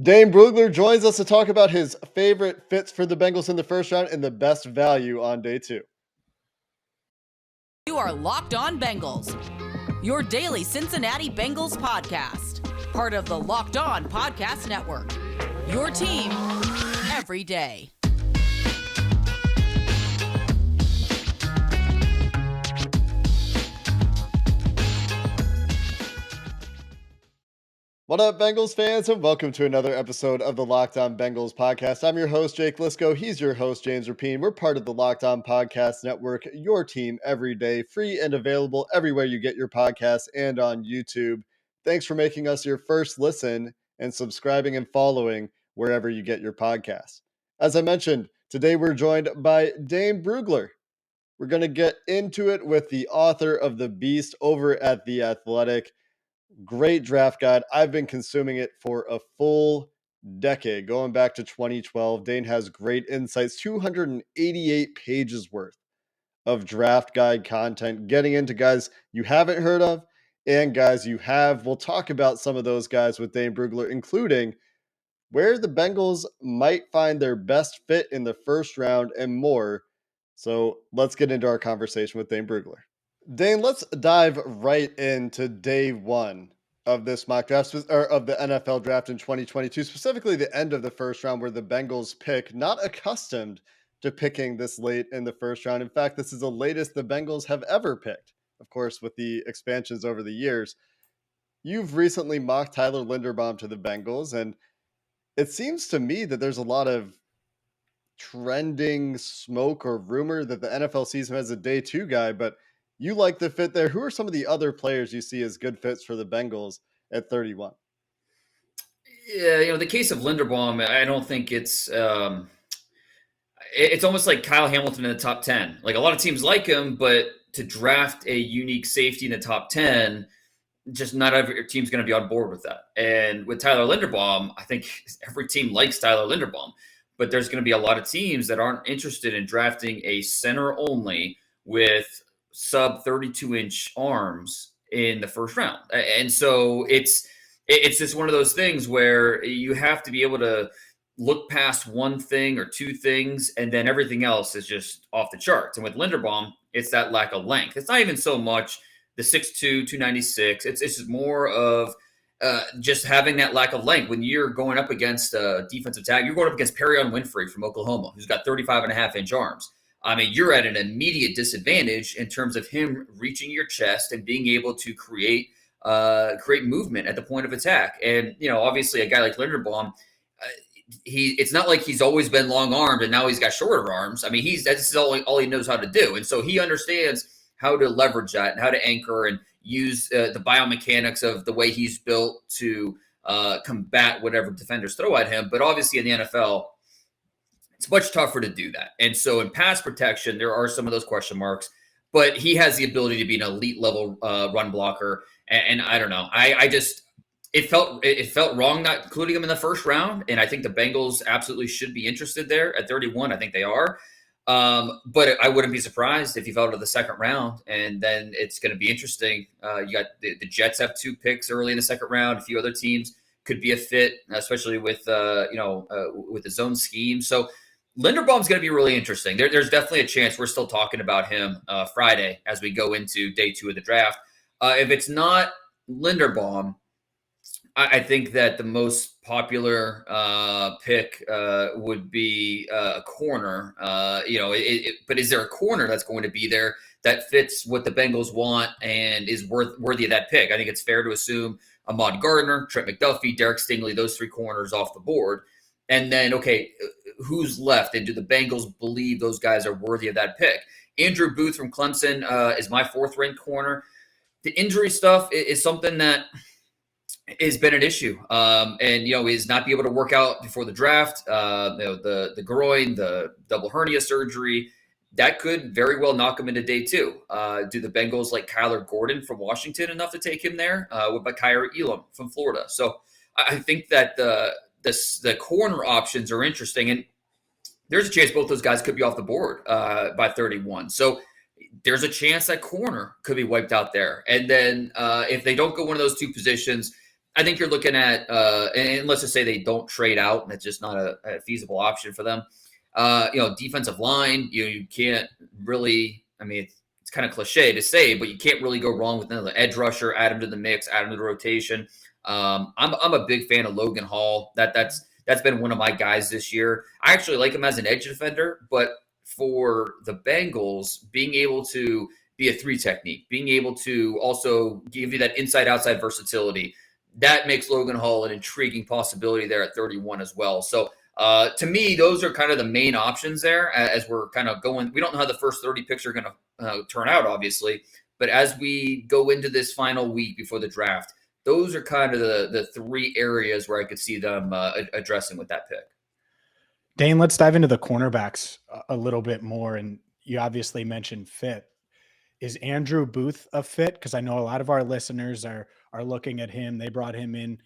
Dane Brugler joins us to talk about his favorite fits for the Bengals in the first round and the best value on day two. You are Locked On Bengals, your daily Cincinnati Bengals podcast, part of the Locked On Podcast Network, your team every day. What up, Bengals fans, and welcome to another episode of the Locked On Bengals podcast. I'm your host, Jake Liscow. He's your host, James Rapien. We're part of the Locked On Podcast Network, your team every day, free and available everywhere you get your podcasts and on YouTube. Thanks for making us your first listen and subscribing and following wherever you get your podcasts. As I mentioned, today we're joined by Dane Brugler. We're going to get into it with the author of The Beast over at The Athletic. Great draft guide. I've been consuming it for a full decade, going back to 2012. Dane has great insights, 288 pages worth of draft guide content, getting into guys you haven't heard of and guys you have. We'll talk about some of those guys with Dane Brugler, including where the Bengals might find their best fit in the first round and more. So let's get into our conversation with Dane Brugler. Dane, let's dive right into day one of this mock draft, or of the NFL draft in 2022, specifically the end of the first round where the Bengals pick, not accustomed to picking this late in the first round. In fact, this is the latest the Bengals have ever picked, of course, with the expansions over the years. You've recently mocked Tyler Linderbaum to the Bengals, and it seems to me that there's a lot of trending smoke or rumor that the NFL sees him as a day two guy, but you like the fit there. Who are some of the other players you see as good fits for the Bengals at 31? Yeah, the case of Linderbaum, I don't think it's almost like Kyle Hamilton in the top 10. Like, a lot of teams like him, but to draft a unique safety in the top 10, just not every team's going to be on board with that. And with Tyler Linderbaum, I think every team likes Tyler Linderbaum, but there's going to be a lot of teams that aren't interested in drafting a center only with sub 32-inch arms in the first round. And so it's just one of those things where you have to be able to look past one thing or two things, and then everything else is just off the charts. And with Linderbaum, it's that lack of length. It's not even so much the 6'2", 296. It's just more of just having that lack of length. When you're going up against a defensive tackle, you're going up against Perion Winfrey from Oklahoma, who's got 35.5-inch arms. I mean, you're at an immediate disadvantage in terms of him reaching your chest and being able to create movement at the point of attack. And, obviously a guy like Linderbaum, it's not like he's always been long armed and now he's got shorter arms. I mean, that's all he knows how to do. And so he understands how to leverage that and how to anchor and use the biomechanics of the way he's built to combat whatever defenders throw at him. But obviously in the NFL, it's much tougher to do that. And so in pass protection, there are some of those question marks, but he has the ability to be an elite level run blocker. And I don't know. It felt wrong not including him in the first round. And I think the Bengals absolutely should be interested there at 31. I think they are. But I wouldn't be surprised if he fell to the second round, and then it's going to be interesting. You got the Jets have 2 picks early in the second round. A few other teams could be a fit, especially with with the zone scheme. So Linderbaum's going to be really interesting. There's definitely a chance we're still talking about him Friday as we go into day 2 of the draft. If it's not Linderbaum, I think that the most popular pick would be a corner. But is there a corner that's going to be there that fits what the Bengals want and is worthy of that pick? I think it's fair to assume Ahmad Gardner, Trent McDuffie, Derek Stingley, those 3 corners off the board. And then, okay, who's left? And do the Bengals believe those guys are worthy of that pick? Andrew Booth from Clemson is my 4th-ranked corner. The injury stuff is something that has been an issue, and is not be able to work out before the draft. The groin, the double hernia surgery, that could very well knock him into day 2. Do the Bengals like Kyler Gordon from Washington enough to take him there? What about Kyer Elam from Florida? So I think that the corner options are interesting, and there's a chance both those guys could be off the board by 31. So there's a chance that corner could be wiped out there. And then if they don't go one of those 2 positions, I think you're looking at, and let's just say they don't trade out, and it's just not a feasible option for them. Defensive line, you can't really, I mean, it's kind of cliche to say, but you can't really go wrong with another edge rusher, add him to the mix, add him to the rotation. I'm a big fan of Logan Hall. That's been one of my guys this year. I actually like him as an edge defender, but for the Bengals, being able to be a 3 technique, being able to also give you that inside-outside versatility, that makes Logan Hall an intriguing possibility there at 31 as well. So to me, those are kind of the main options there as we're kind of going. We don't know how the first 30 picks are going to turn out, obviously, but as we go into this final week before the draft, those are kind of the 3 areas where I could see them addressing with that pick. Dane, let's dive into the cornerbacks a little bit more. And you obviously mentioned fit. Is Andrew Booth a fit? Because I know a lot of our listeners are looking at him. They brought him in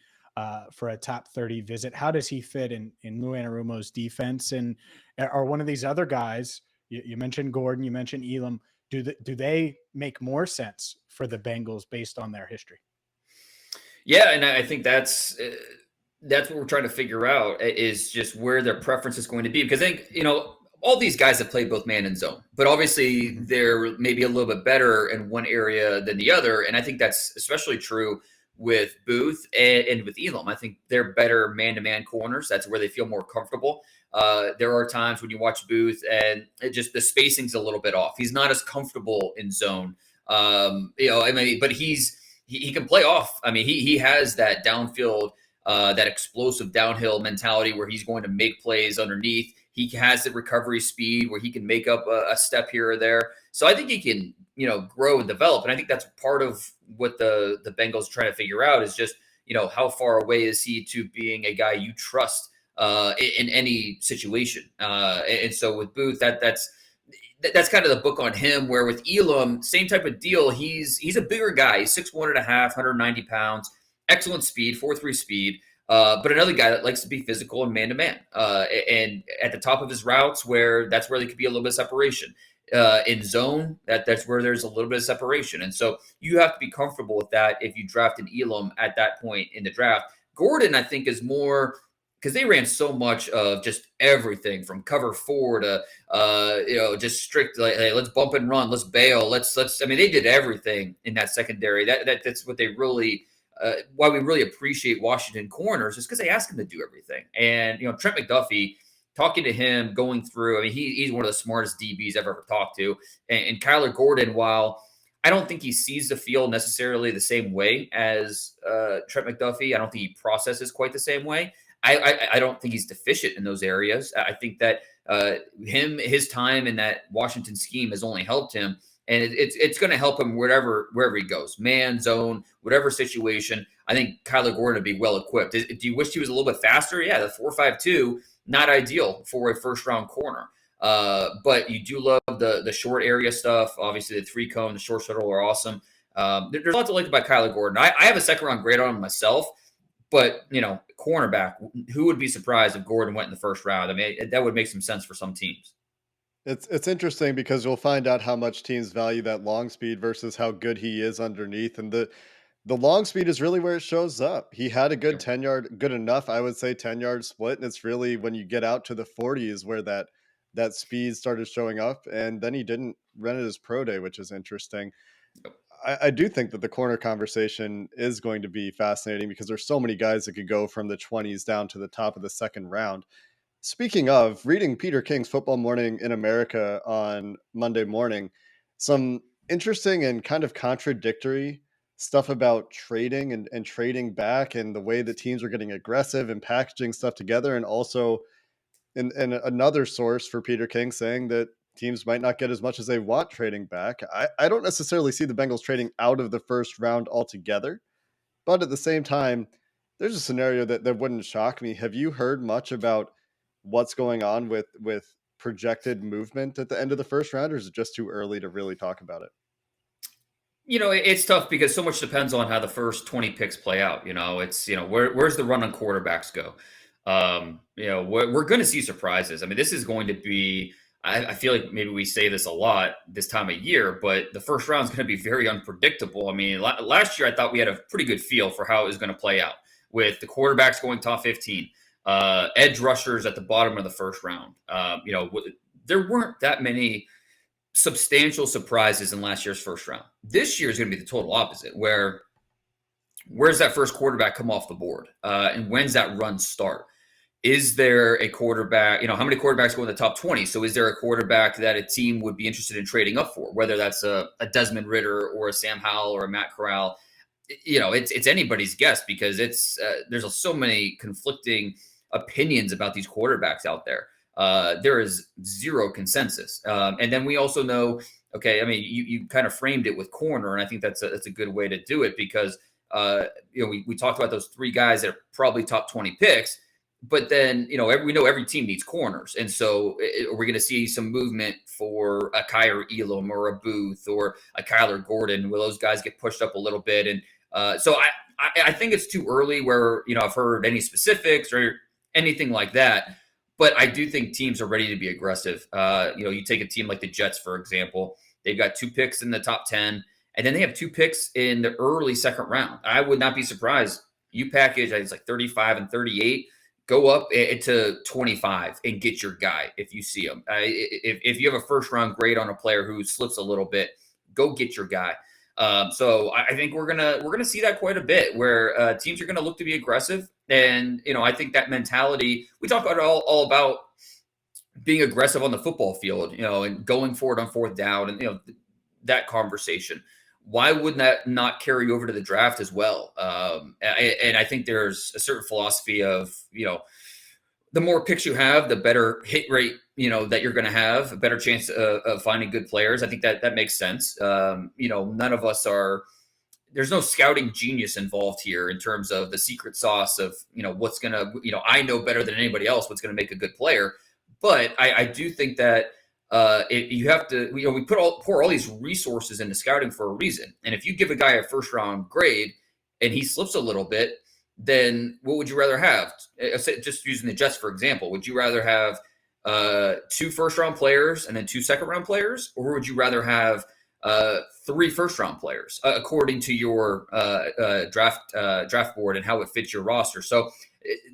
for a top 30 visit. How does he fit in Lou Anarumo's defense? And are one of these other guys, you mentioned Gordon, you mentioned Elam, do they make more sense for the Bengals based on their history? Yeah, and I think that's what we're trying to figure out is just where their preference is going to be. Because I think, all these guys have played both man and zone, but obviously they're maybe a little bit better in one area than the other. And I think that's especially true with Booth and with Elam. I think they're better man-to-man corners. That's where they feel more comfortable. There are times when you watch Booth and the spacing's a little bit off. He's not as comfortable in zone. But he can play off. I mean, he has that downfield, that explosive downhill mentality where he's going to make plays underneath. He has the recovery speed where he can make up a step here or there. So I think he can, grow and develop. And I think that's part of what the Bengals are trying to figure out is just, how far away is he to being a guy you trust in any situation. And so with Booth, that's kind of the book on him, where with Elam, same type of deal. He's a bigger guy. He's 6'1.5", 190 pounds, excellent speed, 4.3 speed. But another guy that likes to be physical and man-to-man. And at the top of his routes, that's where there could be a little bit of separation. In zone, that's where there's a little bit of separation. And so you have to be comfortable with that if you draft an Elam at that point in the draft. Gordon, I think, is more – because they ran so much of just everything from cover 4 to, just strict, like, hey, let's bump and run, let's bail, let's. I mean, they did everything in that secondary. That's what they really – why we really appreciate Washington corners is because they ask him to do everything. And, Trent McDuffie, talking to him, going through, I mean, he's one of the smartest DBs I've ever talked to. And Kyler Gordon, while I don't think he sees the field necessarily the same way as Trent McDuffie, I don't think he processes quite the same way. I don't think he's deficient in those areas. I think that his time in that Washington scheme has only helped him. And it's going to help him wherever he goes, man, zone, whatever situation. I think Kyler Gordon would be well equipped. Do you wish he was a little bit faster? Yeah, the 4.52, not ideal for a first round corner. But you do love the short area stuff. Obviously, the 3-cone, the short shuttle are awesome. There's a lot to like about Kyler Gordon. I have a second round grade on him myself, but cornerback, who would be surprised if Gordon went in the first round? I mean, that would make some sense for some teams. It's interesting because you'll find out how much teams value that long speed versus how good he is underneath. And the long speed is really where it shows up. He had a good 10-yard, good enough, I would say, 10-yard split. And it's really when you get out to the 40s where that speed started showing up. And then he didn't run at his pro day, which is interesting. I do think that the corner conversation is going to be fascinating because there's so many guys that could go from the 20s down to the top of the second round. Speaking of, reading Peter King's Football Morning in America on Monday morning, some interesting and kind of contradictory stuff about trading and trading back and the way that teams are getting aggressive and packaging stuff together. And also in another source for Peter King saying that teams might not get as much as they want trading back. I don't necessarily see the Bengals trading out of the first round altogether, but at the same time, there's a scenario that wouldn't shock me. Have you heard much about what's going on with projected movement at the end of the first round, or is it just too early to really talk about it? It's tough because so much depends on how the first 20 picks play out. It's, where's the run on quarterbacks go? We're going to see surprises. I mean, this is going to be, I feel like maybe we say this a lot this time of year, but the first round is going to be very unpredictable. I mean, last year I thought we had a pretty good feel for how it was going to play out. with the quarterbacks going top 15, edge rushers at the bottom of the first round. There weren't that many substantial surprises in last year's first round. This year is going to be the total opposite, where's that first quarterback come off the board? And when's that run start? Is there a quarterback, how many quarterbacks go in the top 20? So is there a quarterback that a team would be interested in trading up for, whether that's a Desmond Ridder or a Sam Howell or a Matt Corral? It's anybody's guess because there's so many conflicting opinions about these quarterbacks out there. There is zero consensus. And then we also know, you kind of framed it with corner, and I think that's a good way to do it because, we talked about those three guys that are probably top 20 picks. But then, we know every team needs corners. And so we're going to see some movement for a Kyer Elam or a Booth or a Kyler Gordon where those guys get pushed up a little bit. And so I think it's too early where, I've heard any specifics or anything like that. But I do think teams are ready to be aggressive. You take a team like the Jets, for example. They've got 2 picks in the top 10, and then they have 2 picks in the early second round. I would not be surprised. You package, it's like 35 and 38. Go up to 25 and get your guy if you see him. If you have a first round grade on a player who slips a little bit, go get your guy. So I think we're gonna see that quite a bit, where teams are gonna look to be aggressive, and I think that mentality we talk about all about being aggressive on the football field, and going for it on fourth down, and that conversation. Why wouldn't that not carry over to the draft as well? And I think there's a certain philosophy of, the more picks you have, the better hit rate, that you're going to have, a better chance of finding good players. I think that makes sense. None of us there's no scouting genius involved here in terms of the secret sauce of, what's going to, I know better than anybody else what's going to make a good player. But I do think that, you have to, we pour all these resources into scouting for a reason. And if you give a guy a first round grade and he slips a little bit, then what would you rather have? Just using the Jets, for example, would you rather have 2 first round players and then 2 second round players? Or would you rather have 3 first round players according to your draft board and how it fits your roster? So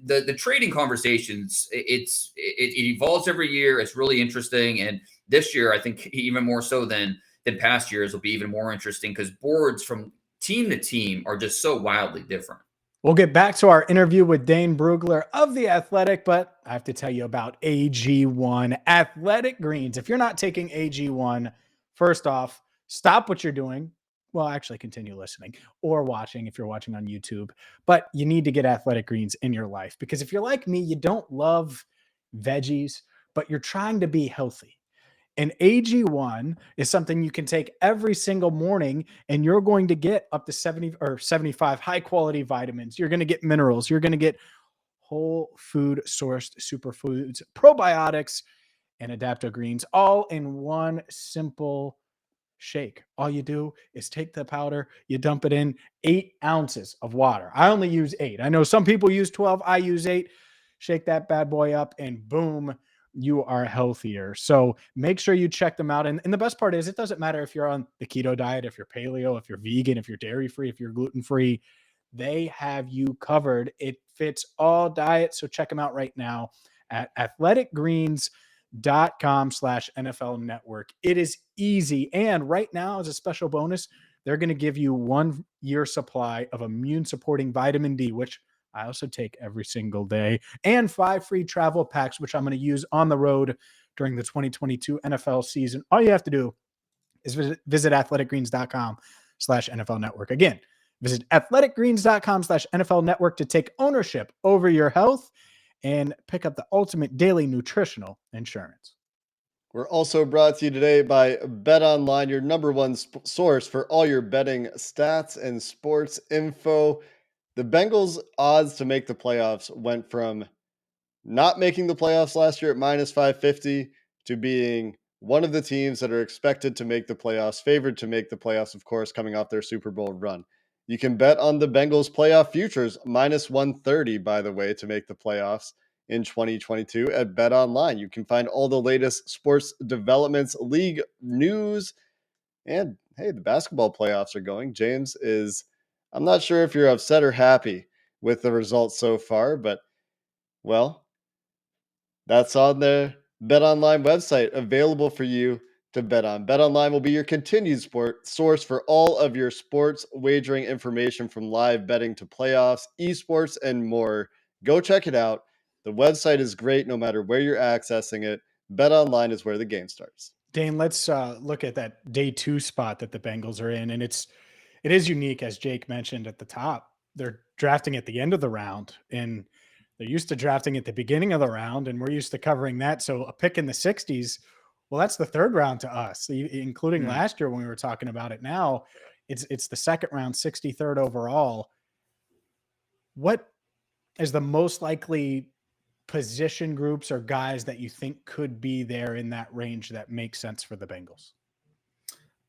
the trading conversations, it evolves every year. It's really interesting. And this year, I think even more so than past years will be even more interesting because boards from team to team are just so wildly different. We'll get back to our interview with Dane Brugler of The Athletic, but I have to tell you about AG1 Athletic Greens. If you're not taking AG1, first off, stop what you're doing. Well, actually continue listening or watching if you're watching on YouTube, but you need to get Athletic Greens in your life because if you're like me, you don't love veggies, but you're trying to be healthy. And AG1 is something you can take every single morning and you're going to get up to 70 or 75 high quality vitamins. You're going to get minerals. You're going to get whole food sourced superfoods, probiotics, and adaptogreens all in one simple shake. All you do is take the powder, you dump it in 8 ounces of water. I only use 8. I know some people use 12. I use 8. Shake that bad boy up and boom, you are healthier. So make sure you check them out. And the best part is it doesn't matter if you're on the keto diet, if you're paleo, if you're vegan, if you're dairy free, if you're gluten free, they have you covered. It fits all diets. So check them out right now at athleticgreens.com/NFL network. It is easy. And right now, as a special bonus, they're going to give you 1 year supply of immune supporting vitamin D, which I also take every single day, and 5 free travel packs, which I'm going to use on the road during the 2022 NFL season. All you have to do is visit athleticgreens.com/NFL network. Again, visit athleticgreens.com/NFL network to take ownership over your health and pick up the ultimate daily nutritional insurance. We're also brought to you today by BetOnline, your number one source for all your betting stats and sports info. The Bengals' odds to make the playoffs went from not making the playoffs last year at -550 to being one of the teams that are expected to make the playoffs, favored to make the playoffs, of course, coming off their Super Bowl run. You can bet on the Bengals playoff futures, -130, by the way, to make the playoffs in 2022 at BetOnline. You can find all the latest sports developments, league news, and hey, the basketball playoffs are going. I'm not sure if you're upset or happy with the results so far. But, well, that's on the BetOnline website available for you to bet on. BetOnline will be your continued source for all of your sports wagering information, from live betting to playoffs, esports, and more. Go check it out. The website is great no matter where you're accessing it. BetOnline is where the game starts. Dane, let's look at that day 2 spot that the Bengals are in, and it is unique, as Jake mentioned at the top. They're drafting at the end of the round, and they're used to drafting at the beginning of the round, and we're used to covering that. So a pick in the 60s, well, that's the third round to us, including last year when we were talking about it. Now it's the second round, 63rd overall. What is the most likely position groups or guys that you think could be there in that range that makes sense for the Bengals?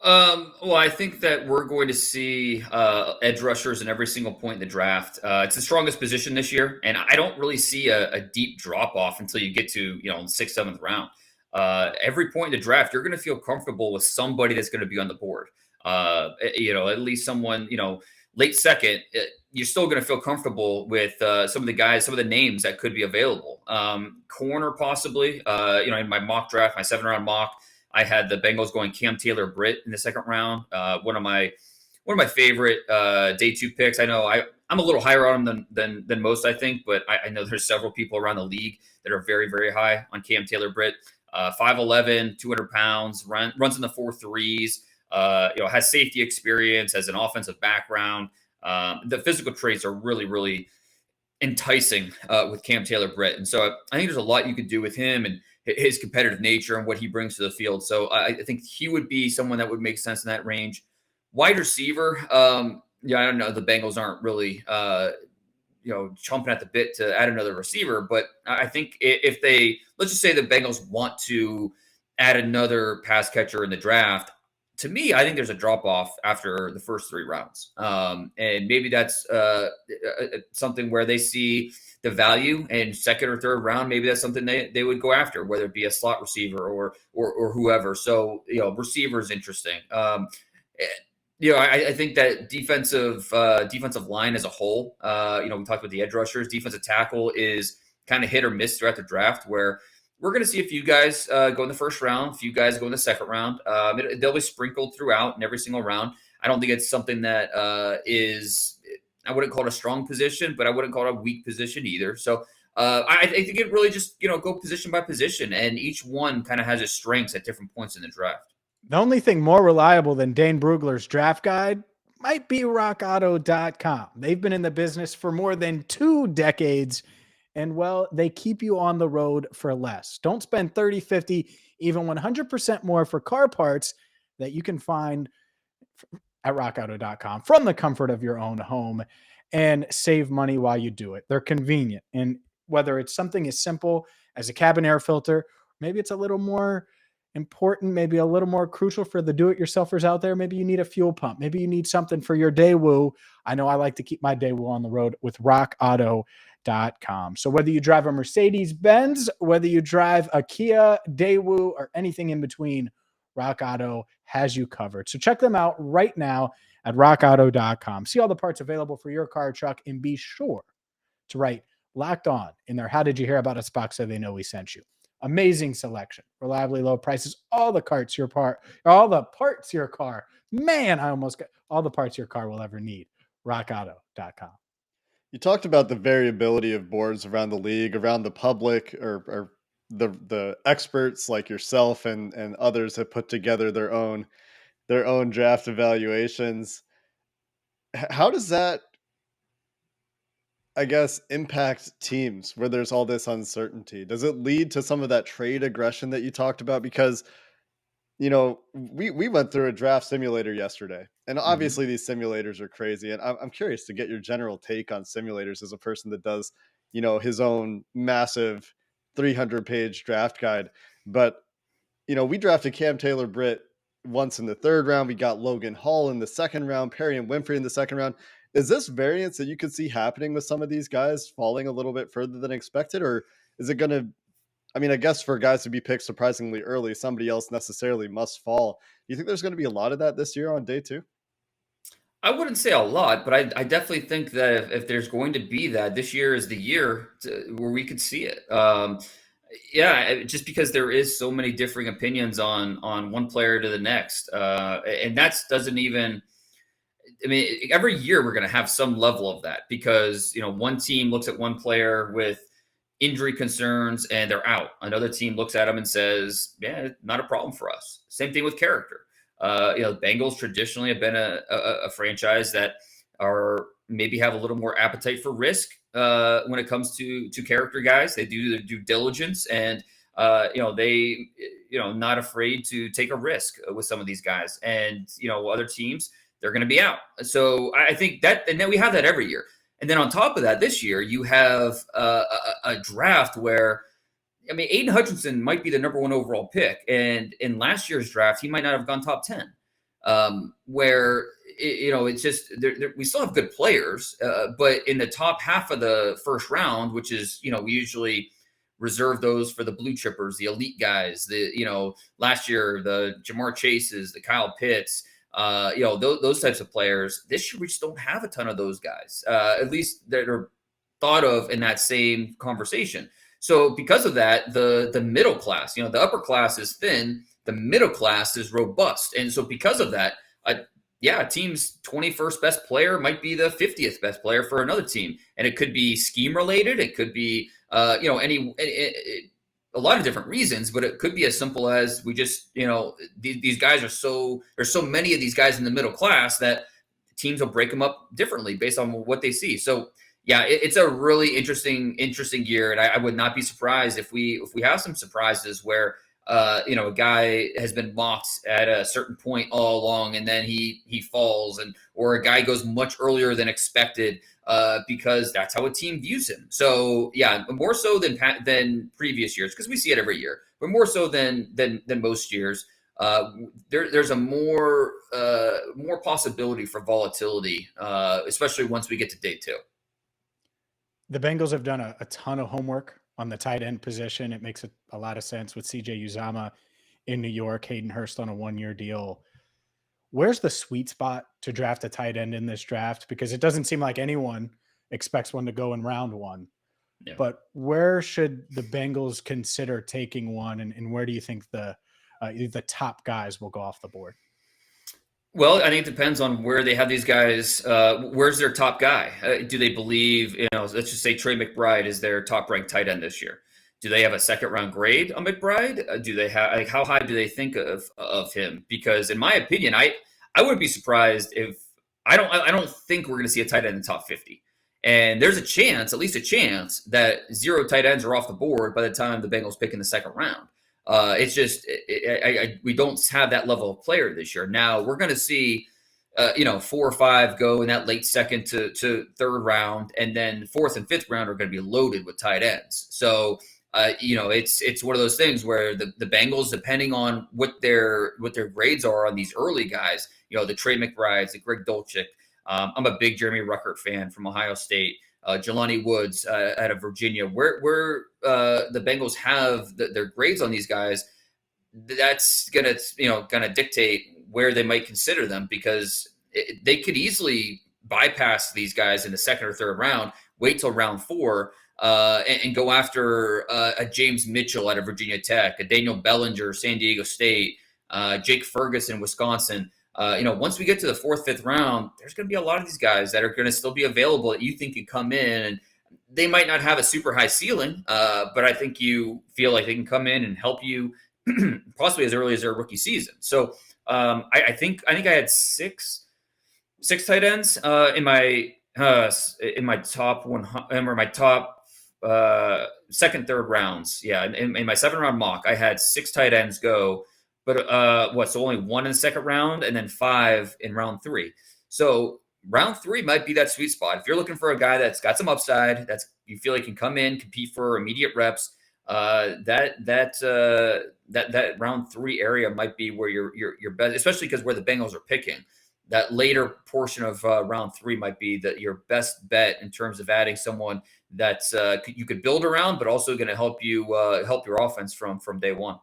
Well, I think that we're going to see edge rushers in every single point in the draft. It's the strongest position this year, and I don't really see a deep drop off until you get to the 6th, 7th round. Every point in the draft, you're going to feel comfortable with somebody that's going to be on the board. At least someone late second. You're still going to feel comfortable with some of the guys, some of the names that could be available. Corner possibly. In my mock draft, my 7th-round mock, I had the Bengals going Cam Taylor-Britt in the 2nd round. One of my favorite day 2 picks. I know I'm a little higher on him than most, I think, but I know there's several people around the league that are very, very high on Cam Taylor-Britt. 5'11", 200 pounds, runs in the 4.3s. Has safety experience, has an offensive background. The physical traits are really, really enticing with Cam Taylor-Britt, and so I think there's a lot you could do with him and his competitive nature and what he brings to the field. So I think he would be someone that would make sense in that range. Wide receiver, I don't know. The Bengals aren't really, chomping at the bit to add another receiver, but I think if let's just say the Bengals want to add another pass catcher in the draft, to me, I think there's a drop off after the first 3 rounds. And maybe that's something where they see the value in 2nd or 3rd round. Maybe that's something they would go after, whether it be a slot receiver or whoever. So, receiver is interesting. I think that defensive line as a whole, we talked about the edge rushers. Defensive tackle is kind of hit or miss throughout the draft, where we're going to see a few guys go in the 1st round, a few guys go in the 2nd round. They'll be sprinkled throughout in every single round. I don't think it's something that I wouldn't call it a strong position, but I wouldn't call it a weak position either. So I think it really just, go position by position, and each one kind of has its strengths at different points in the draft. The only thing more reliable than Dane Brugler's draft guide might be rockauto.com. They've been in the business for more than 2 decades, and well, they keep you on the road for less. Don't spend 30, 50, even 100% more for car parts that you can find at rockauto.com from the comfort of your own home, and save money while you do it. They're convenient. And whether it's something as simple as a cabin air filter, maybe it's a little more important, maybe a little more crucial for the do-it-yourselfers out there. Maybe you need a fuel pump. Maybe you need something for your Daewoo. I know I like to keep my Daewoo on the road with rockauto.com. So whether you drive a Mercedes-Benz, whether you drive a Kia, Daewoo, or anything in between, Rock Auto has you covered. So check them out right now at rockauto.com. See all the parts available for your car or truck, and be sure to write Locked On in there. How did you hear about us box so they know we sent you? Amazing selection, reliably low prices, all the parts your car. Man, I almost got all the parts your car will ever need. rockauto.com. You talked about the variability of boards around the league, around the public, or the experts like yourself and others have put together their own draft evaluations. How does that, I guess, impact teams where there's all this uncertainty? Does it lead to some of that trade aggression that you talked about? Because, we went through a draft simulator yesterday, and obviously these simulators are crazy. And I'm curious to get your general take on simulators as a person that does, his own massive 300-page draft guide. But, we drafted Cam Taylor-Britt once in the 3rd round. We got Logan Hall in the 2nd round, Perry and Winfrey in the 2nd round. Is this variance that you could see happening with some of these guys falling a little bit further than expected? Or is it going to, I guess for guys to be picked surprisingly early, somebody else necessarily must fall. Do you think there's going to be a lot of that this year on day 2? I wouldn't say a lot, but I definitely think that if there's going to be that, this year is the year where we could see it. Yeah, just because there is so many differing opinions on one player to the next, and that's doesn't even. I mean, every year we're going to have some level of that because one team looks at one player with injury concerns and they're out. Another team looks at them and says, "Yeah, not a problem for us." Same thing with character. The Bengals traditionally have been a franchise that are maybe have a little more appetite for risk when it comes to character guys. They do their due diligence and they not afraid to take a risk with some of these guys. And other teams, they're going to be out. So I think that, and then we have that every year. And then on top of that, this year you have a draft where, I mean, Aiden Hutchinson might be the number one overall pick, and in last year's draft, he might not have gone top 10. Where it's just we still have good players, but in the top half of the first round, which is we usually reserve those for the blue chippers, the elite guys. Last year the Jamar Chases, the Kyle Pitts. Those types of players. This year we just don't have a ton of those guys, at least that are thought of in that same conversation. So because of that, the middle class, the upper class is thin, the middle class is robust, and so because of that, a team's 21st best player might be the 50th best player for another team, and it could be scheme related, it could be a lot of different reasons, but it could be as simple as we just, these guys there's so many of these guys in the middle class that teams will break them up differently based on what they see. So yeah, it's a really interesting year. And I would not be surprised if we have some surprises where, a guy has been mocked at a certain point all along and then he falls or a guy goes much earlier than expected. Because that's how a team views him. So yeah, more so than previous years, because we see it every year, but more so than most years. There's a more possibility for volatility, especially once we get to day 2. The Bengals have done a ton of homework on the tight end position. It makes a lot of sense with CJ Uzama in New York, Hayden Hurst on a 1-year deal. Where's the sweet spot to draft a tight end in this draft? Because it doesn't seem like anyone expects one to go in round 1. Yeah. But where should the Bengals consider taking one, and where do you think the top guys will go off the board? Well, I think it depends on where they have these guys. Where's their top guy? Do they believe, let's just say Trey McBride is their top ranked tight end this year? Do they have a second round grade on McBride? Do they have how high do they think of him? Because in my opinion, I wouldn't be surprised if I don't think we're going to see a tight end in the top 50. And there's at least a chance that 0 tight ends are off the board by the time the Bengals pick in the second round. It's just we don't have that level of player this year. Now we're going to see 4 or 5 go in that late second to third round, and then fourth and fifth round are going to be loaded with tight ends. So it's one of those things where the Bengals, depending on what their grades are on these early guys, the Trey McBrides, the Greg Dulcich. I'm a big Jeremy Ruckert fan from Ohio State. Jelani Woods out of Virginia. Where the Bengals have their grades on these guys, that's gonna dictate where they might consider them, because they could easily bypass these guys in the second or third round, wait till round 4. And go after a James Mitchell out of Virginia Tech, a Daniel Bellinger, San Diego State, Jake Ferguson, Wisconsin. Once we get to the 4th, 5th round, there's going to be a lot of these guys that are going to still be available that you think can come in, and they might not have a super high ceiling, but I think you feel like they can come in and help you possibly as early as their rookie season. So I think I had six tight ends in my top 100 or my top second, third rounds. Yeah. In my 7th-round mock, I had 6 tight ends go, but so only 1 in the second round and then 5 in round 3. So round 3 might be that sweet spot. If you're looking for a guy that's got some upside, that's you feel like can come in, compete for immediate reps, that round 3 area might be where your best, especially because where the Bengals are picking. That later portion of round 3 might be your best bet in terms of adding someone that's you could build around, but also going to help you help your offense from day one.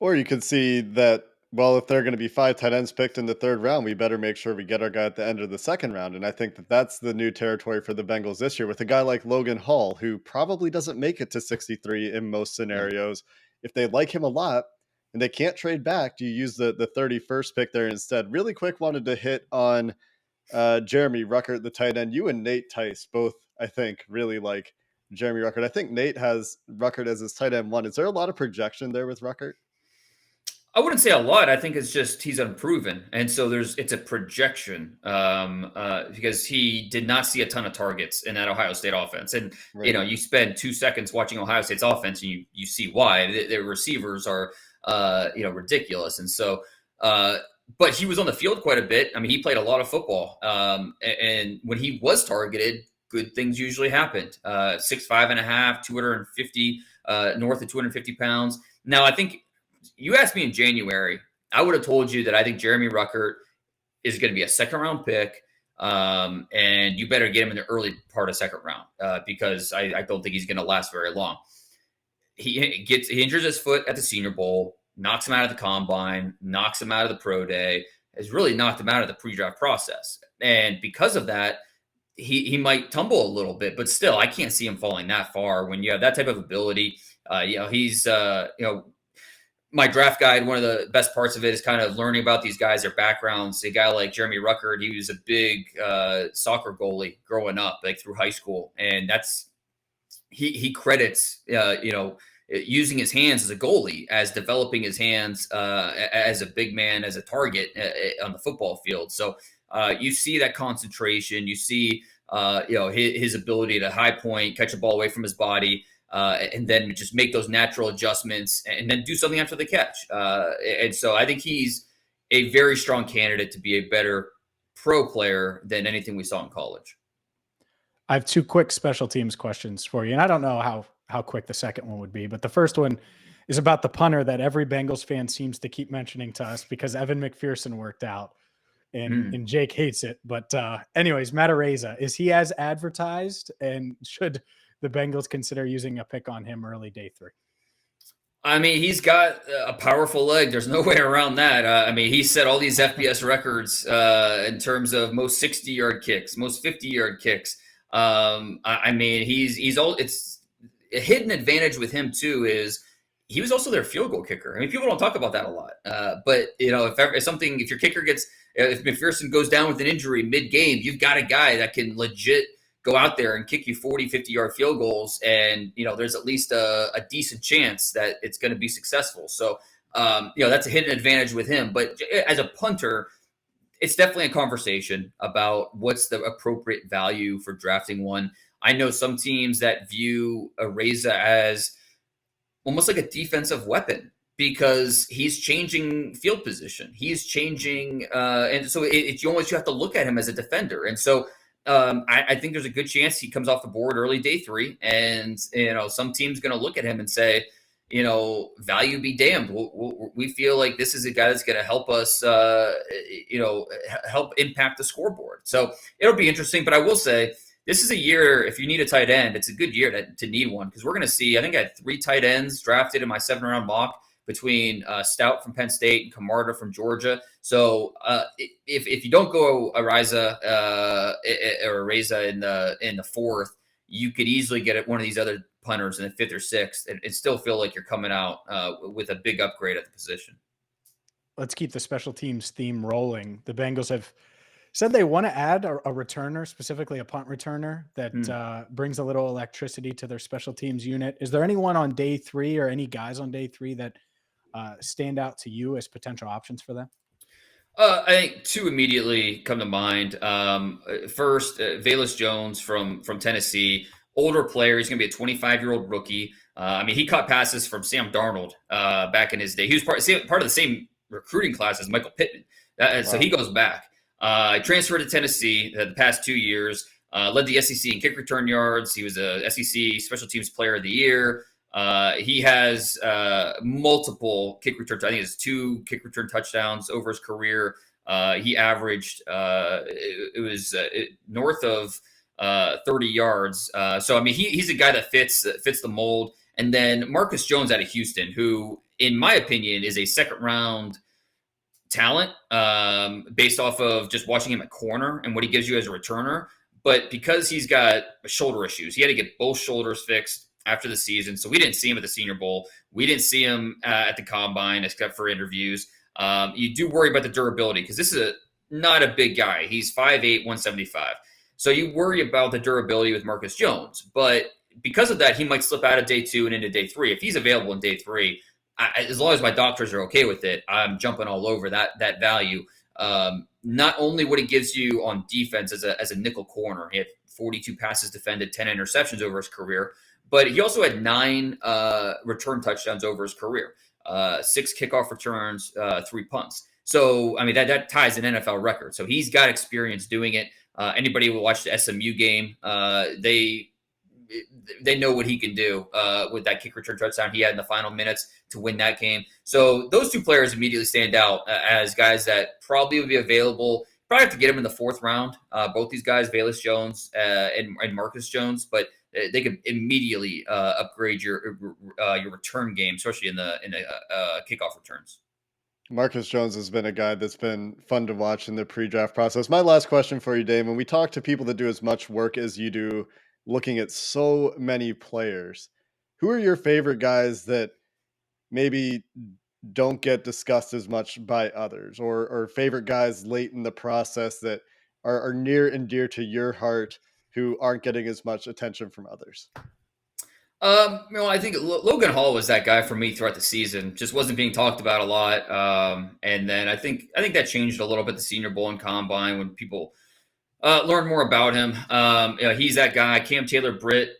Or you could see that well, if there are going to be 5 tight ends picked in the 3rd round, we better make sure we get our guy at the end of the 2nd round. And I think that that's the new territory for the Bengals this year with a guy like Logan Hall, who probably doesn't make it to 63 in most Yeah. scenarios. If they like him a lot and they can't trade back, do you use the 31st pick there instead? Really quick, wanted to hit on Jeremy Ruckert, the tight end. You and Nate Tice both, I think, really like Jeremy Ruckert. I think Nate has Ruckert as his tight end 1. Is there a lot of projection there with Ruckert? I wouldn't say a lot. I think it's just he's unproven, and so it's a projection because he did not see a ton of targets in that Ohio State offense. And Right. you spend 2 seconds watching Ohio State's offense, and you see why their receivers are ridiculous. And so, but he was on the field quite a bit. I mean, he played a lot of football, and when he was targeted, good things usually happened. 6'5.5", 250 north of 250 pounds. Now, I think. You asked me in January, I would have told you that I think Jeremy Ruckert is going to be a 2nd round pick, and you better get him in the early part of 2nd round because I don't think he's going to last very long. He injures his foot at the Senior Bowl, knocks him out of the combine, knocks him out of the pro day, has really knocked him out of the pre-draft process, and because of that, he might tumble a little bit, but still, I can't see him falling that far when you have that type of ability. He's my draft guide, one of the best parts of it is kind of learning about these guys, their backgrounds. A guy like Jeremy Ruckert, he was a big soccer goalie growing up, like through high school. And he credits, using his hands as a goalie, as developing his hands as a big man, as a target on the football field. So you see that concentration, you see, his ability to high point, catch a ball away from his body, and then just make those natural adjustments and then do something after the catch. And so I think he's a very strong candidate to be a better pro player than anything we saw in college. I have 2 quick special teams questions for you. And I don't know how quick the second one would be, but the first one is about the punter that every Bengals fan seems to keep mentioning to us because Evan McPherson worked out and Jake hates it. But anyways, Matt Araiza, is he as advertised, and should the Bengals consider using a pick on him early day 3? I mean, he's got a powerful leg. There's no way around that. He set all these FBS records in terms of most 60-yard kicks, most 50-yard kicks. It's a hidden advantage with him too is he was also their field goal kicker. I mean, people don't talk about that a lot. But if your kicker if McPherson goes down with an injury mid-game, you've got a guy that can legit go out there and kick you 40, 50-yard field goals, and there's at least a decent chance that it's going to be successful. So, that's a hidden advantage with him. But as a punter, it's definitely a conversation about what's the appropriate value for drafting one. I know some teams that view Araiza as almost like a defensive weapon because he's changing field position. He's changing, and so you almost have to look at him as a defender. And so, I think there's a good chance he comes off the board early day 3, and some team's going to look at him and say, value be damned. We feel like this is a guy that's going to help us, help impact the scoreboard. So it'll be interesting. But I will say this is a year, if you need a tight end, it's a good year to need one because we're going to see. I think I had 3 tight ends drafted in my 7th-round mock between Stout from Penn State and Camarda from Georgia. So if you don't go Araiza in the 4th, you could easily get one of these other punters in the 5th or 6th and still feel like you're coming out with a big upgrade at the position. Let's keep the special teams theme rolling. The Bengals have said they want to add a returner, specifically a punt returner that brings a little electricity to their special teams unit. Is there anyone on day 3 or any guys on day 3 that stand out to you as potential options for them? I think 2 immediately come to mind. First, Velus Jones from Tennessee, older player. He's going to be a 25-year-old rookie. He caught passes from Sam Darnold back in his day. He was part of the same recruiting class as Michael Pittman. So he goes back. I transferred to Tennessee the past 2 years, led the SEC in kick return yards. He was a SEC Special Teams Player of the Year. He has multiple kick return. I think it's 2 kick return touchdowns over his career. He averaged north of 30 yards. He's a guy that fits the mold. And then Marcus Jones out of Houston, who, in my opinion, is a 2nd round talent based off of just watching him at corner and what he gives you as a returner. But because he's got shoulder issues, he had to get both shoulders fixed after the season. So we didn't see him at the Senior Bowl. We didn't see him at the Combine except for interviews. You do worry about the durability because this is not a big guy. He's 5'8", 175. So you worry about the durability with Marcus Jones. But because of that, he might slip out of day 2 and into day 3. If he's available in day 3, as long as my doctors are okay with it, I'm jumping all over that value. Not only what it gives you on defense as a nickel corner, he had 42 passes defended, 10 interceptions over his career, but he also had 9 return touchdowns over his career, 6 kickoff returns, 3 punts. So, I mean, that ties an NFL record. So he's got experience doing it. Anybody who watched the SMU game, they know what he can do with that kick return touchdown he had in the final minutes to win that game. So those 2 players immediately stand out as guys that probably would be available. Probably have to get them in the 4th round. Both these guys, Velus Jones and Marcus Jones, but they could immediately upgrade your return game, especially in the kickoff returns. Marcus Jones has been a guy that's been fun to watch in the pre-draft process. My last question for you, Dave, when we talk to people that do as much work as you do, looking at so many players, who are your favorite guys that maybe don't get discussed as much by others, or favorite guys late in the process that are near and dear to your heart who aren't getting as much attention from others? I think Logan Hall was that guy for me throughout the season. Just wasn't being talked about a lot. And then I think that changed a little bit the Senior Bowl and Combine when people learned more about him. He's that guy. Cam Taylor-Britt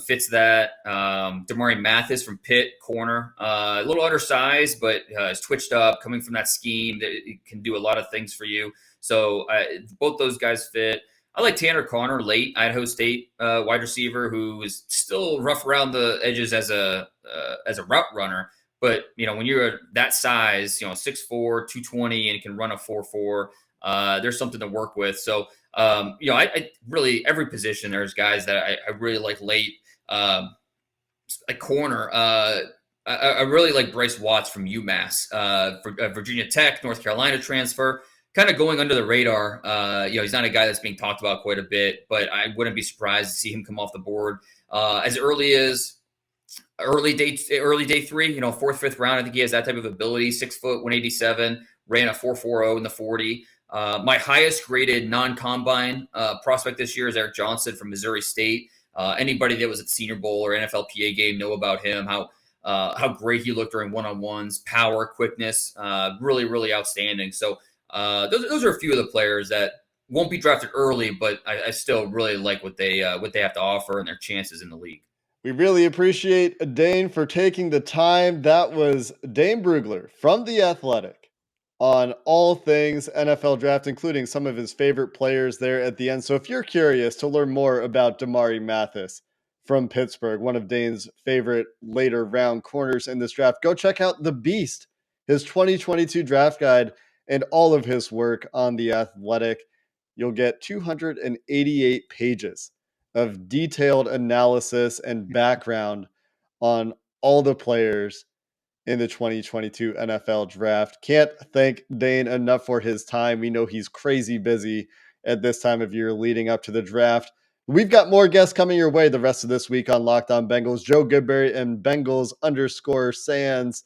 fits that. Damari Mathis from Pitt, corner. A little undersized, but is twitched up, coming from that scheme that can do a lot of things for you. So both those guys fit. I like Tanner Conner, late Idaho State wide receiver, who is still rough around the edges as a route runner. But when you're that size, 6'4", 220, and can run a 4.4, there's something to work with. So I really, every position there's guys that I really like late. A corner, I really like Bryce Watts from UMass, Virginia Tech, North Carolina transfer. Kind of going under the radar. He's not a guy that's being talked about quite a bit, but I wouldn't be surprised to see him come off the board as early as early day 3, 4th, 5th round. I think he has that type of ability. 6 foot, 187, ran a 4.40 in the 40. My highest graded non-combine prospect this year is Eric Johnson from Missouri State. Anybody that was at the Senior Bowl or NFLPA game know about him, how great he looked during one-on-ones, power, quickness, really, really outstanding. So those are a few of the players that won't be drafted early, but I still really like what they have to offer and their chances in the league. We really appreciate Dane for taking the time. That was Dane Brugler from The Athletic on all things NFL draft, including some of his favorite players there at the end. So if you're curious to learn more about Damari Mathis from Pittsburgh, one of Dane's favorite later round corners in this draft, go check out The Beast, his 2022 draft guide, and all of his work on The Athletic. You'll get 288 pages of detailed analysis and background on all the players in the 2022 NFL draft. Can't thank Dane enough for his time. We know he's crazy busy at this time of year leading up to the draft. We've got more guests coming your way the rest of this week on Locked On Bengals. Joe Goodberry and Bengals_Sands.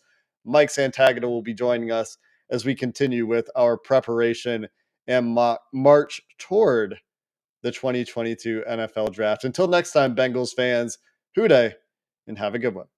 Mike Santagata will be joining us as we continue with our preparation and march toward the 2022 NFL draft. Until next time, Bengals fans, hoo day, and have a good one.